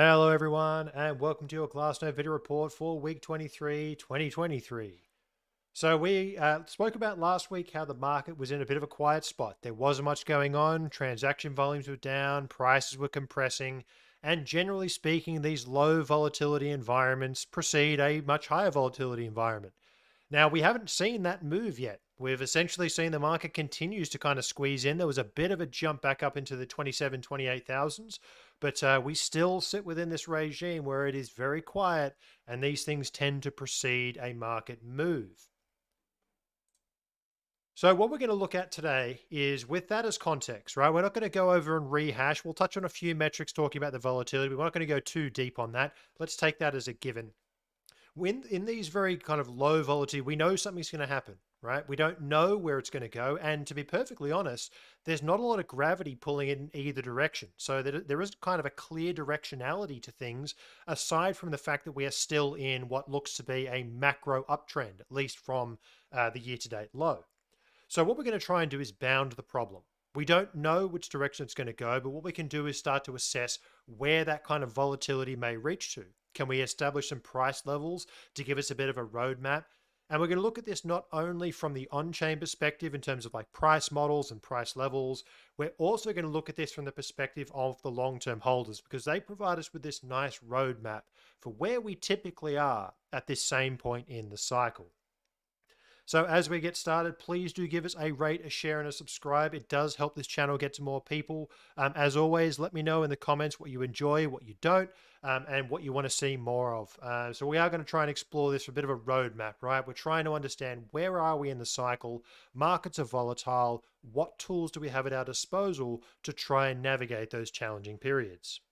Hello everyone and welcome to your Glassnode video report for week 23, 2023. So we spoke about last week how the market was in a bit of a quiet spot. There wasn't much going on, transaction volumes were down, prices were compressing, and generally speaking, these low volatility environments precede a much higher volatility environment. Now, we haven't seen that move yet. We've essentially seen the market continues to kind of squeeze in. There was a bit of a jump back up into the 27, 28,000s, but we still sit within this regime where it is very quiet and these things tend to precede a market move. So what we're going to look at today is with that as context, right? We're not going to go over and rehash. We'll touch on a few metrics talking about the volatility. We're not going to go too deep on that. Let's take that as a given. In these very kind of low volatility, we know something's going to happen, right? We don't know where it's going to go. And to be perfectly honest, there's not a lot of gravity pulling in either direction. So there is kind of a clear directionality to things, aside from the fact that we are still in what looks to be a macro uptrend, at least from the year-to-date low. So what we're going to try and do is bound the problem. We don't know which direction it's going to go, but what we can do is start to assess where that kind of volatility may reach to. Can we establish some price levels to give us a bit of a roadmap? And we're going to look at this not only from the on-chain perspective in terms of like price models and price levels, we're also going to look at this from the perspective of the long-term holders because they provide us with this nice roadmap for where we typically are at this same point in the cycle. So as we get started, please do give us a rate, a share, and a subscribe. It does help this channel get to more people. As always, let me know in the comments what you enjoy, what you don't, and what you want to see more of. So we are going to try and explore this for a bit of a roadmap, right? We're trying to understand where are we in the cycle? Markets are volatile. What tools do we have at our disposal to try and navigate those challenging periods?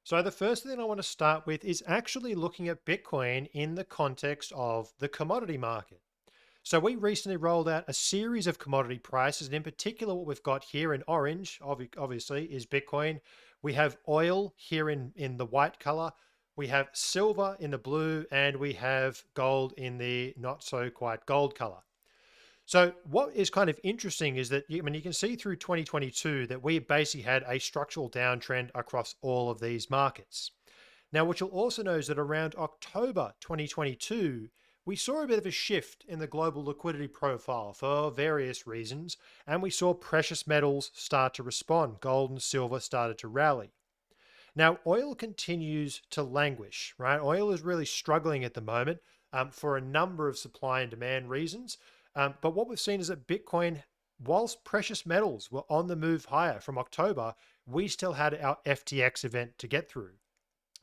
So the first thing I want to start with is actually looking at Bitcoin in the context of the commodity market. So we recently rolled out a series of commodity prices, and in particular, what we've got here in orange, obviously, is Bitcoin. We have oil here in the white color. We have silver in the blue, and we have gold in the not so quite gold color. So what is kind of interesting is that you can see through 2022 that we basically had a structural downtrend across all of these markets. Now, what you'll also know is that around October 2022, we saw a bit of a shift in the global liquidity profile for various reasons, and we saw precious metals start to respond. Gold and silver started to rally. Now, oil continues to languish, right? Oil is really struggling at the moment for a number of supply and demand reasons. But what we've seen is that Bitcoin, whilst precious metals were on the move higher from October, we still had our FTX event to get through.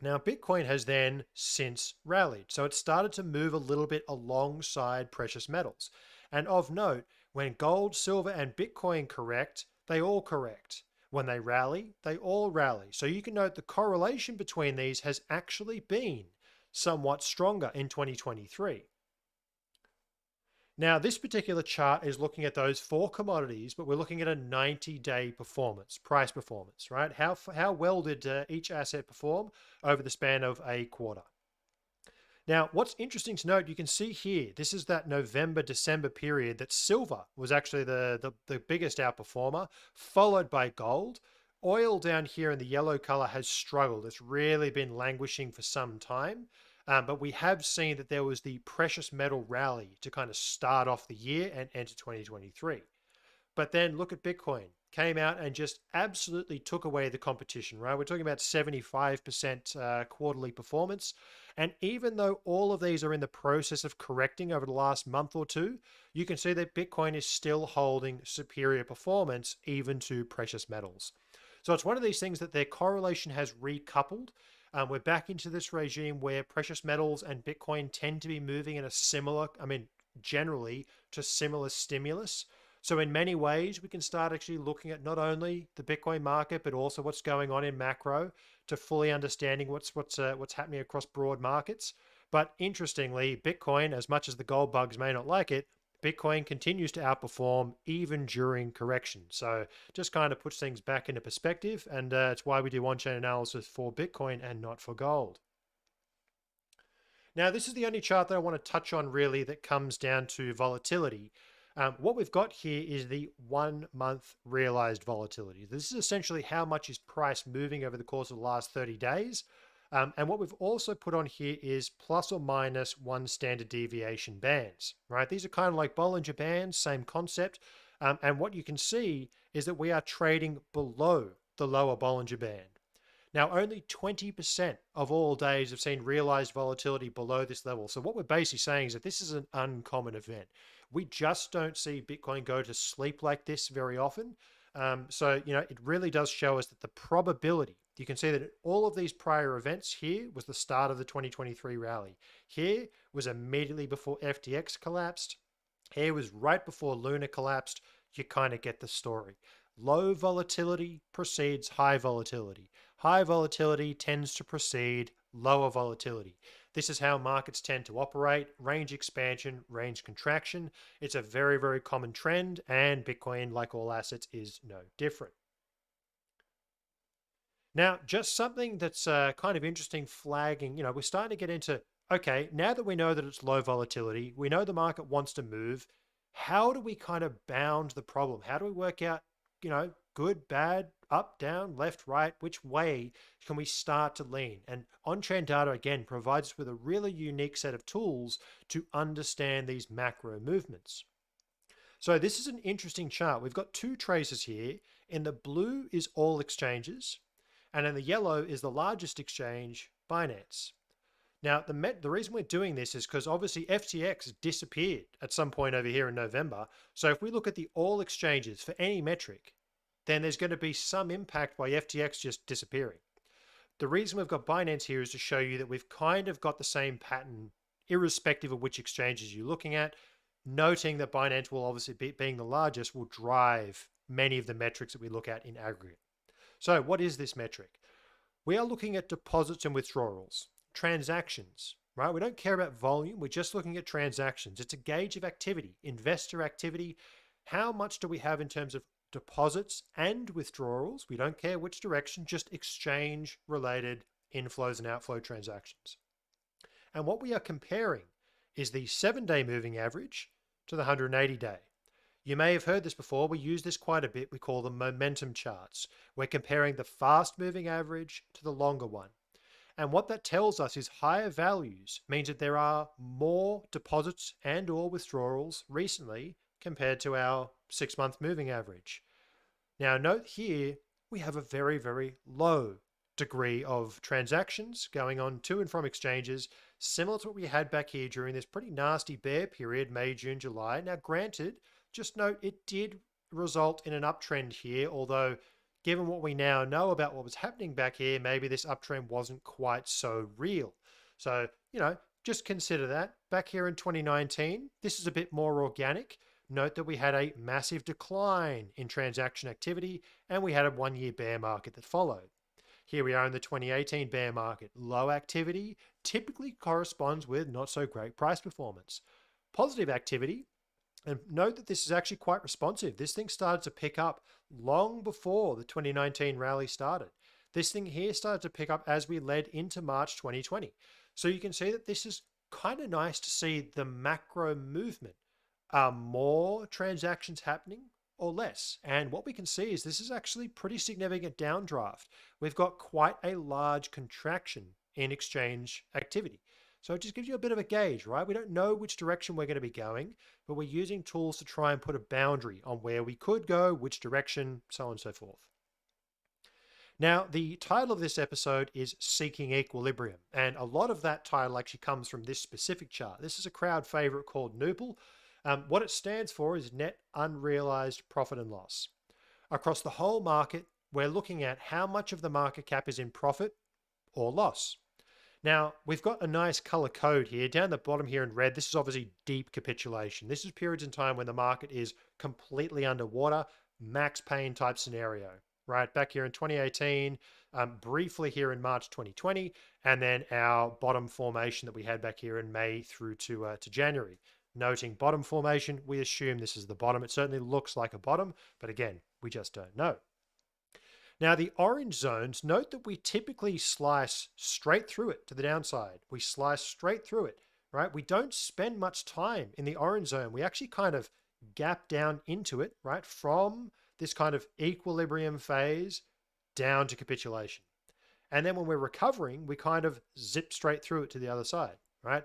Now, Bitcoin has then since rallied. So it started to move a little bit alongside precious metals. And of note, when gold, silver, and Bitcoin correct, they all correct. When they rally, they all rally. So you can note the correlation between these has actually been somewhat stronger in 2023. Now, this particular chart is looking at those four commodities, but we're looking at a 90-day performance, price performance, right? How well did each asset perform over the span of a quarter? Now, what's interesting to note, you can see here, this is that November-December period that silver was actually the biggest outperformer, followed by gold. Oil down here in the yellow color has struggled. It's really been languishing for some time. But we have seen that there was the precious metal rally to kind of start off the year and enter 2023. But then look at Bitcoin, came out and just absolutely took away the competition, right? We're talking about 75% quarterly performance. And even though all of these are in the process of correcting over the last month or two, you can see that Bitcoin is still holding superior performance even to precious metals. So it's one of these things that their correlation has recoupled. We're back into this regime where precious metals and Bitcoin tend to be moving in a similar, generally to similar stimulus. So in many ways, we can start actually looking at not only the Bitcoin market, but also what's going on in macro to fully understanding what's happening across broad markets. But interestingly, Bitcoin, as much as the gold bugs may not like it, Bitcoin continues to outperform even during correction. So just kind of puts things back into perspective. And it's why we do on-chain analysis for Bitcoin and not for gold. Now, this is the only chart that I want to touch on really that comes down to volatility. What we've got here is the 1 month realized volatility. This is essentially how much is price moving over the course of the last 30 days. And what we've also put on here is plus or minus 1 standard deviation bands, right? These are kind of like Bollinger Bands, same concept. And what you can see is that we are trading below the lower Bollinger Band. Now, only 20% of all days have seen realized volatility below this level. So what we're basically saying is that this is an uncommon event. We just don't see Bitcoin go to sleep like this very often. So, it really does show us that the probability, you can see that all of these prior events here was the start of the 2023 rally. Here was immediately before FTX collapsed. Here was right before Luna collapsed. You kind of get the story. Low volatility precedes high volatility. High volatility tends to precede lower volatility. This is how markets tend to operate: range expansion, range contraction. It's a very, very common trend, and Bitcoin, like all assets, is no different. Now, just something that's kind of interesting flagging, we're starting to get into, okay, now that we know that it's low volatility, we know the market wants to move. How do we kind of bound the problem? How do we work out, good, bad, up, down, left, right? Which way can we start to lean? And on-chain data, again, provides us with a really unique set of tools to understand these macro movements. So this is an interesting chart. We've got two traces here. In the blue is all exchanges, and in the yellow is the largest exchange, Binance. Now, the reason we're doing this is because obviously FTX disappeared at some point over here in November. So if we look at the all exchanges for any metric, then there's going to be some impact by FTX just disappearing. The reason we've got Binance here is to show you that we've kind of got the same pattern, irrespective of which exchanges you're looking at, noting that Binance will obviously being the largest, will drive many of the metrics that we look at in aggregate. So what is this metric? We are looking at deposits and withdrawals, transactions, right? We don't care about volume. We're just looking at transactions. It's a gauge of activity, investor activity. How much do we have in terms of deposits and withdrawals? We don't care which direction, just exchange related inflows and outflow transactions. And what we are comparing is the 7-day moving average to the 180-day. You may have heard this before. We use this quite a bit. We call them momentum charts. We're comparing the fast moving average to the longer one. And what that tells us is higher values means that there are more deposits and or withdrawals recently compared to our 6-month moving average. Now note here, we have a very, very low degree of transactions going on to and from exchanges, similar to what we had back here during this pretty nasty bear period, May, June, July. Now granted, just note it did result in an uptrend here, although given what we now know about what was happening back here, maybe this uptrend wasn't quite so real. So, just consider that. Back here in 2019, this is a bit more organic. Note that we had a massive decline in transaction activity, and we had a 1-year bear market that followed. Here we are in the 2018 bear market. Low activity typically corresponds with not so great price performance. Positive activity, and note that this is actually quite responsive. This thing started to pick up long before the 2019 rally started. This thing here started to pick up as we led into March 2020. So you can see that this is kind of nice to see the macro movement. Are more transactions happening or less? And what we can see is this is actually pretty significant downdraft. We've got quite a large contraction in exchange activity. So it just gives you a bit of a gauge, right? We don't know which direction we're going to be going, but we're using tools to try and put a boundary on where we could go, which direction, so on and so forth. Now, the title of this episode is Seeking Equilibrium, and a lot of that title actually comes from this specific chart. This is a crowd favorite called NUPL. What it stands for is Net Unrealized Profit and Loss. Across the whole market, we're looking at how much of the market cap is in profit or loss. Now, we've got a nice color code here. Down the bottom here in red, this is obviously deep capitulation. This is periods in time when the market is completely underwater, max pain type scenario, right? Back here in 2018, briefly here in March 2020, and then our bottom formation that we had back here in May through to January. Noting bottom formation, we assume this is the bottom. It certainly looks like a bottom, but again, we just don't know. Now, the orange zones, note that we typically slice straight through it to the downside. We slice straight through it, right? We don't spend much time in the orange zone. We actually kind of gap down into it, right? From this kind of equilibrium phase down to capitulation. And then when we're recovering, we kind of zip straight through it to the other side, right?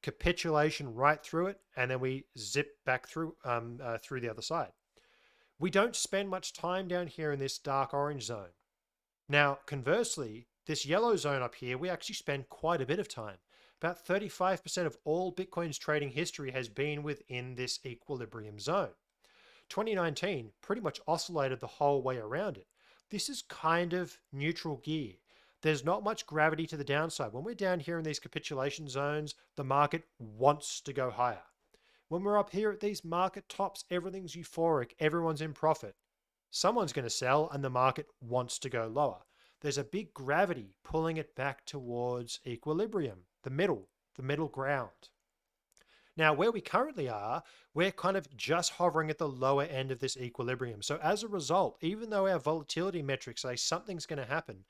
Capitulation right through it, and then we zip back through through the other side. We don't spend much time down here in this dark orange zone. Now, conversely, this yellow zone up here, we actually spend quite a bit of time. About 35% of all Bitcoin's trading history has been within this equilibrium zone. 2019 pretty much oscillated the whole way around it. This is kind of neutral gear. There's not much gravity to the downside. When we're down here in these capitulation zones, the market wants to go higher. When we're up here at these market tops, everything's euphoric, everyone's in profit. Someone's going to sell and the market wants to go lower. There's a big gravity pulling it back towards equilibrium, the middle ground. Now, where we currently are, we're kind of just hovering at the lower end of this equilibrium. So as a result, even though our volatility metrics say something's going to happen,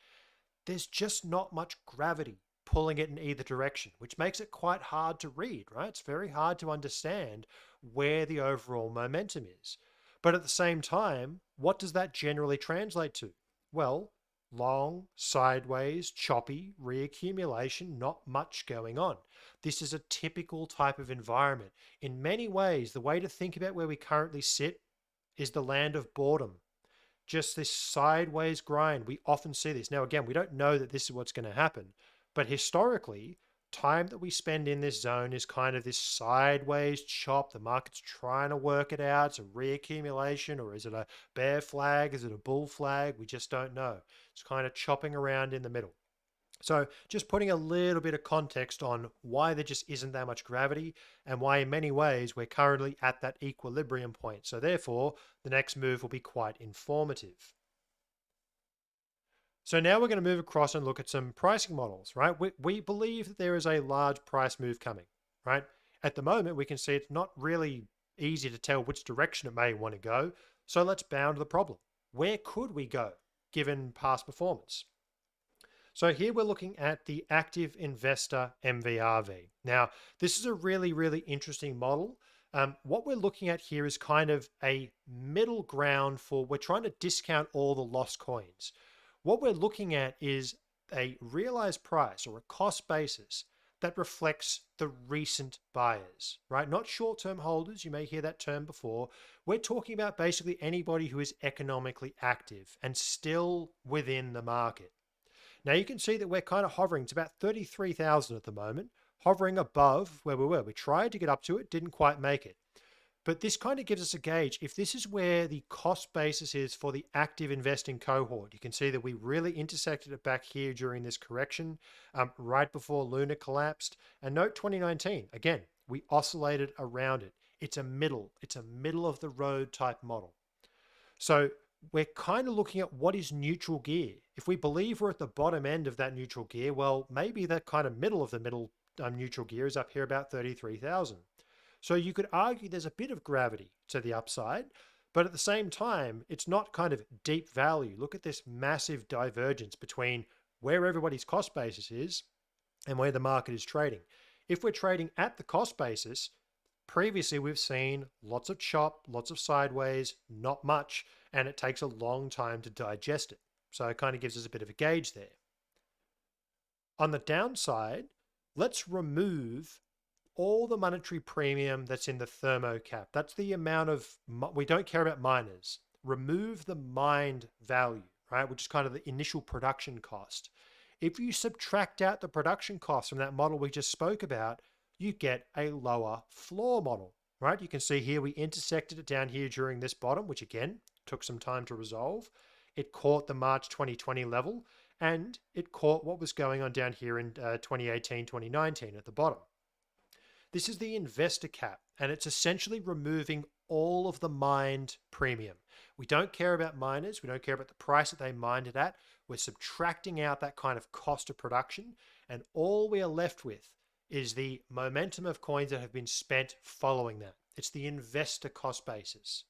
there's just not much gravity pulling it in either direction, which makes it quite hard to read, right? It's very hard to understand where the overall momentum is. But at the same time, what does that generally translate to? Well, long, sideways, choppy, reaccumulation, not much going on. This is a typical type of environment. In many ways, the way to think about where we currently sit is the land of boredom. Just this sideways grind. We often see this. Now, again, we don't know that this is what's going to happen, but historically, time that we spend in this zone is kind of this sideways chop. The market's trying to work it out. It's a reaccumulation, or is it a bear flag? Is it a bull flag? We just don't know. It's kind of chopping around in the middle. So just putting a little bit of context on why there just isn't that much gravity and why in many ways we're currently at that equilibrium point. So therefore, the next move will be quite informative. So now we're going to move across and look at some pricing models, right? We believe that there is a large price move coming, right? At the moment, we can see it's not really easy to tell which direction it may want to go. So let's bound the problem. Where could we go given past performance? So here we're looking at the active investor MVRV. Now, this is a really, really interesting model. What we're looking at here is kind of a middle ground for, we're trying to discount all the lost coins. What we're looking at is a realized price or a cost basis that reflects the recent buyers, right? Not short-term holders. You may hear that term before. We're talking about basically anybody who is economically active and still within the market. Now you can see that we're kind of hovering. It's about 33,000 at the moment, hovering above where we were. We tried to get up to it, didn't quite make it. But this kind of gives us a gauge. If this is where the cost basis is for the active investing cohort, you can see that we really intersected it back here during this correction, right before Luna collapsed. And note 2019, again, we oscillated around it. It's a middle of the road type model. So we're kind of looking at what is neutral gear. If we believe we're at the bottom end of that neutral gear, well, maybe that kind of middle of the middle neutral gear is up here about 33,000. So you could argue there's a bit of gravity to the upside, but at the same time, it's not kind of deep value. Look at this massive divergence between where everybody's cost basis is and where the market is trading. If we're trading at the cost basis, previously we've seen lots of chop, lots of sideways, not much, and it takes a long time to digest it. So it kind of gives us a bit of a gauge there. On the downside, let's remove all the monetary premium that's in the thermo cap. That's the amount of, we don't care about miners. Remove the mined value, right? Which is kind of the initial production cost. If you subtract out the production cost from that model we just spoke about, you get a lower floor model, right? You can see here we intersected it down here during this bottom, which again, took some time to resolve. It caught the March 2020 level, and it caught what was going on down here in 2018, 2019 at the bottom. This is the investor cap, and it's essentially removing all of the mined premium. We don't care about miners. We don't care about the price that they mined it at. We're subtracting out that kind of cost of production, and all we are left with is the momentum of coins that have been spent following that. It's the investor cost basis.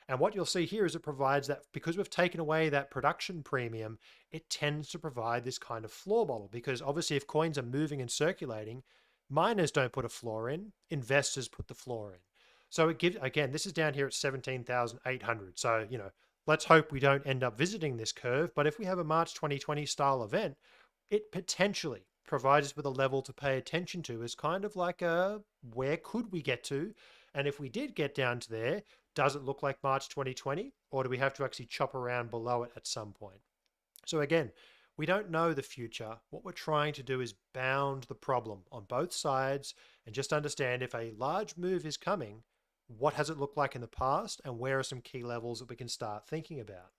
And what you'll see here is it provides that, because we've taken away that production premium, it tends to provide this kind of floor model, because obviously if coins are moving and circulating, miners don't put a floor in, investors put the floor in. So it gives, again, this is down here at 17,800. So, let's hope we don't end up visiting this curve. But if we have a March 2020 style event, it potentially provides us with a level to pay attention to as kind of like a where could we get to? And if we did get down to there, does it look like March 2020? Or do we have to actually chop around below it at some point? So again, we don't know the future. What we're trying to do is bound the problem on both sides and just understand if a large move is coming, what has it looked like in the past and where are some key levels that we can start thinking about.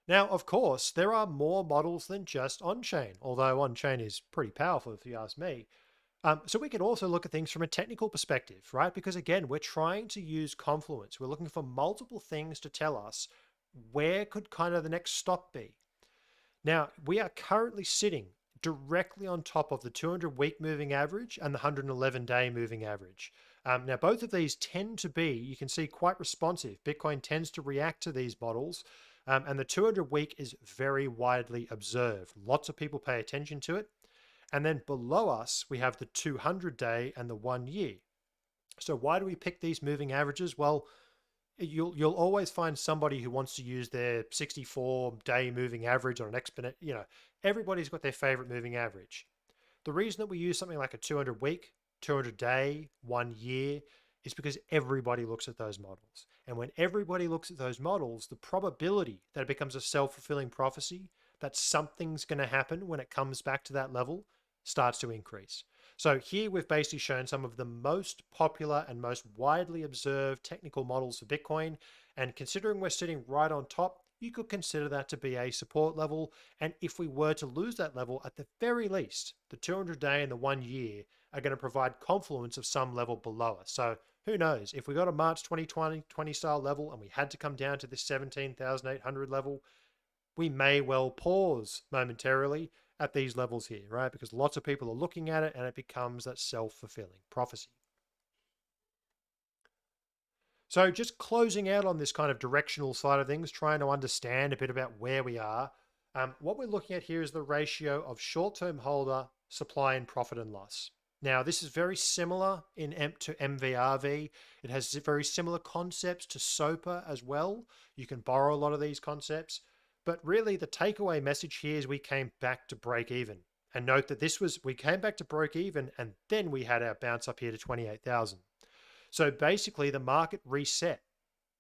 Now, of course, there are more models than just Onchain, although Onchain is pretty powerful if you ask me. So we can also look at things from a technical perspective, right? Because again, we're trying to use confluence. We're looking for multiple things to tell us where could kind of the next stop be. Now, we are currently sitting directly on top of the 200-week moving average and the 111-day moving average. Now, both of these tend to be, you can see, quite responsive. Bitcoin tends to react to these models, and the 200-week is very widely observed. Lots of people pay attention to it. And then below us, we have the 200-day and the 1 year. So why do we pick these moving averages? Well, you'll always find somebody who wants to use their 64-day moving average or an exponent. Everybody's got their favorite moving average. The reason that we use something like a 200-week, 200-day, 1 year is because everybody looks at those models. And when everybody looks at those models, the probability that it becomes a self-fulfilling prophecy, that something's going to happen when it comes back to that level, starts to increase. So here we've basically shown some of the most popular and most widely observed technical models for Bitcoin. And considering we're sitting right on top, you could consider that to be a support level. And if we were to lose that level, at the very least, the 200-day and the 1 year are going to provide confluence of some level below us. So who knows? If we got a March 2020 style level and we had to come down to this 17,800 level, we may well pause momentarily at these levels here, right? Because lots of people are looking at it and it becomes that self-fulfilling prophecy. So just closing out on this kind of directional side of things, trying to understand a bit about where we are. What we're looking at here is the ratio of short-term holder supply and profit and loss. Now, this is very similar to MVRV. It has very similar concepts to SOPA as well. You can borrow a lot of these concepts. But really, the takeaway message here is we came back to break even. And note that we came back to break even and then we had our bounce up here to 28,000. So basically, the market reset.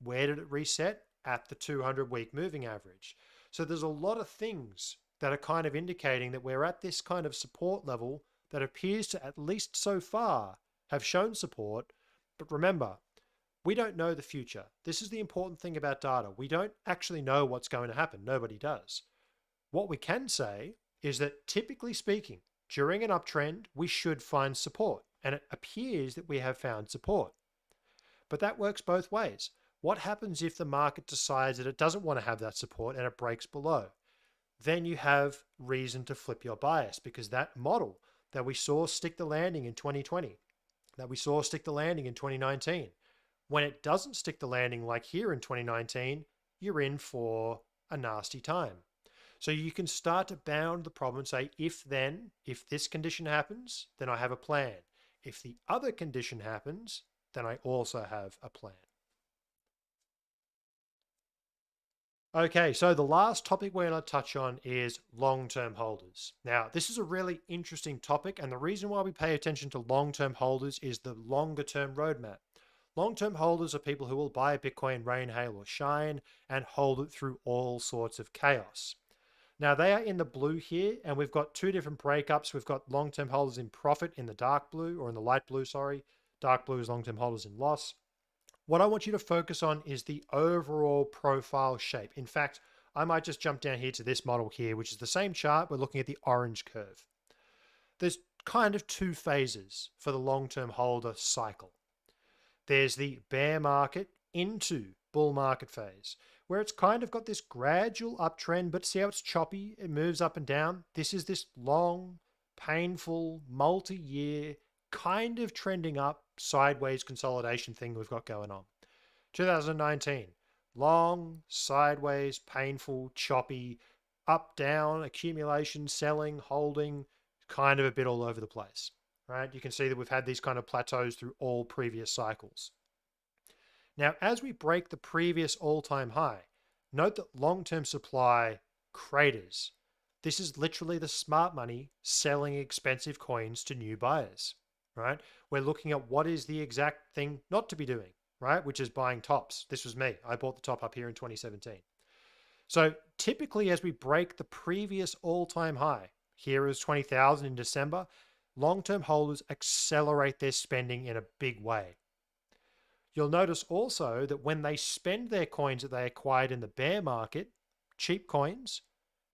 Where did it reset? At the 200-week moving average. So there's a lot of things that are kind of indicating that we're at this kind of support level that appears to, at least so far, have shown support. But remember, we don't know the future. This is the important thing about data. We don't actually know what's going to happen. Nobody does. What we can say is that typically speaking, during an uptrend, we should find support. And it appears that we have found support. But that works both ways. What happens if the market decides that it doesn't want to have that support and it breaks below? Then you have reason to flip your bias because that model that we saw stick the landing in 2020, that we saw stick the landing in 2019, when it doesn't stick the landing like here in 2019, you're in for a nasty time. So you can start to bound the problem and say, if this condition happens, then I have a plan. If the other condition happens, then I also have a plan. Okay, so the last topic we're going to touch on is long-term holders. Now, this is a really interesting topic, and the reason why we pay attention to long-term holders is the longer-term roadmap. Long-term holders are people who will buy Bitcoin rain, hail, or shine and hold it through all sorts of chaos. Now, they are in the blue here, and we've got two different breakups. We've got long-term holders in profit in the dark blue, or in the light blue, sorry. Dark blue is long-term holders in loss. What I want you to focus on is the overall profile shape. In fact, I might just jump down here to this model here, which is the same chart. We're looking at the orange curve. There's kind of two phases for the long-term holder cycle. There's the bear market into bull market phase, where it's kind of got this gradual uptrend, but see how it's choppy? It moves up and down. This is this long, painful, multi-year, kind of trending up sideways consolidation thing we've got going on. 2019, long, sideways, painful, choppy, up, down, accumulation, selling, holding, kind of a bit all over the place. right? You can see that we've had these kind of plateaus through all previous cycles. Now, as we break the previous all-time high, note that long-term supply craters. This is literally the smart money selling expensive coins to new buyers, right? We're looking at what is the exact thing not to be doing, right? Which is buying tops. This was me. I bought the top up here in 2017. So typically as we break the previous all-time high, here is 20,000 in December, long-term holders accelerate their spending in a big way. You'll notice also that when they spend their coins that they acquired in the bear market, cheap coins,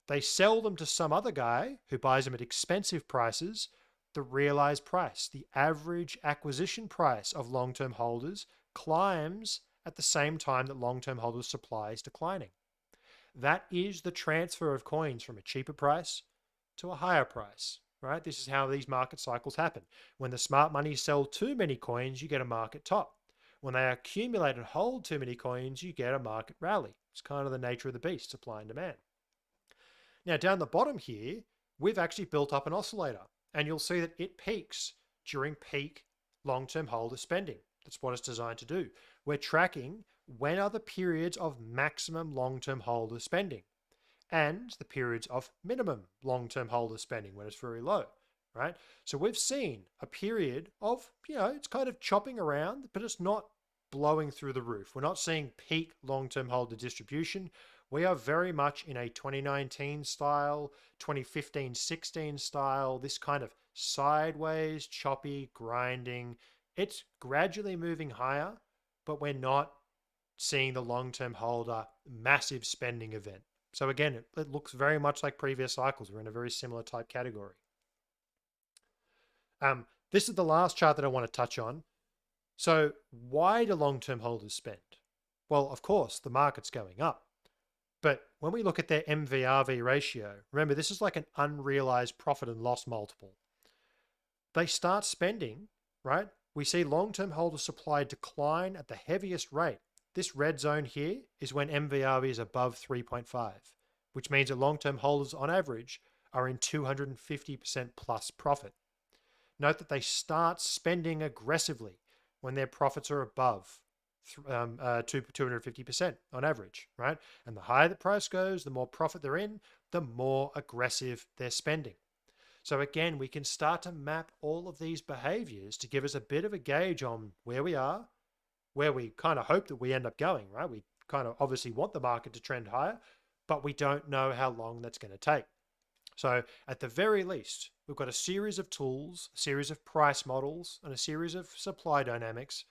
they sell them to some other guy who buys them at expensive prices. The realized price, the average acquisition price of long-term holders climbs at the same time that long-term holders' supply is declining. That is the transfer of coins from a cheaper price to a higher price, right? This is how these market cycles happen. When the smart money sell too many coins, you get a market top. When they accumulate and hold too many coins, you get a market rally. It's kind of the nature of the beast, supply and demand. Now, down the bottom here, we've actually built up an oscillator, and you'll see that it peaks during peak long-term holder spending. That's what it's designed to do. We're tracking when are the periods of maximum long-term holder spending and the periods of minimum long-term holder spending when it's very low, right? So we've seen a period of, it's kind of chopping around, but it's not blowing through the roof. We're not seeing peak long-term holder distribution. We are very much in a 2019 style, 2015-16 style, this kind of sideways, choppy, grinding. It's gradually moving higher, but we're not seeing the long-term holder massive spending event. So again, it looks very much like previous cycles. We're in a very similar type category. This is the last chart that I want to touch on. So why do long-term holders spend? Well, of course, the market's going up. But when we look at their MVRV ratio, remember, this is like an unrealized profit and loss multiple. They start spending, right? We see long-term holder supply decline at the heaviest rate. This red zone here is when MVRV is above 3.5, which means that long-term holders on average are in 250% plus profit. Note that they start spending aggressively when their profits are above 250% on average, right? And the higher the price goes, the more profit they're in, the more aggressive they're spending. So again, we can start to map all of these behaviors to give us a bit of a gauge on where we are, where we kind of hope that we end up going, right? We kind of obviously want the market to trend higher, but we don't know how long that's going to take. So at the very least, we've got a series of tools, a series of price models, and a series of supply dynamics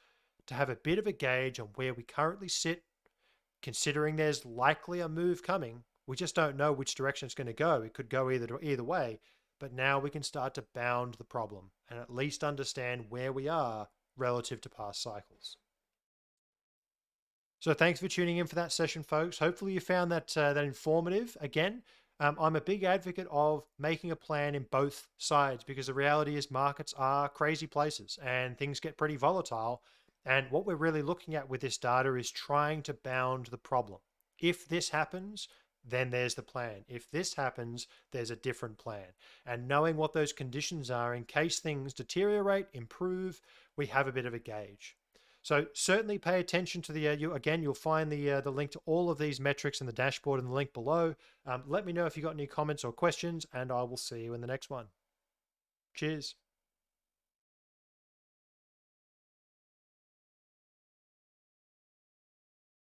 to have a bit of a gauge on where we currently sit, considering there's likely a move coming. We just don't know which direction it's going to go. It could go either way, but now we can start to bound the problem and at least understand where we are relative to past cycles. So thanks for tuning in for that session, folks. Hopefully you found that informative. Again, I'm a big advocate of making a plan in both sides because the reality is markets are crazy places and things get pretty volatile. And what we're really looking at with this data is trying to bound the problem. If this happens, then there's the plan. If this happens, there's a different plan. And knowing what those conditions are in case things deteriorate, improve, we have a bit of a gauge. So certainly pay attention to the, you'll find the link to all of these metrics in the dashboard in the link below. Let me know if you got any comments or questions, and I will see you in the next one. Cheers.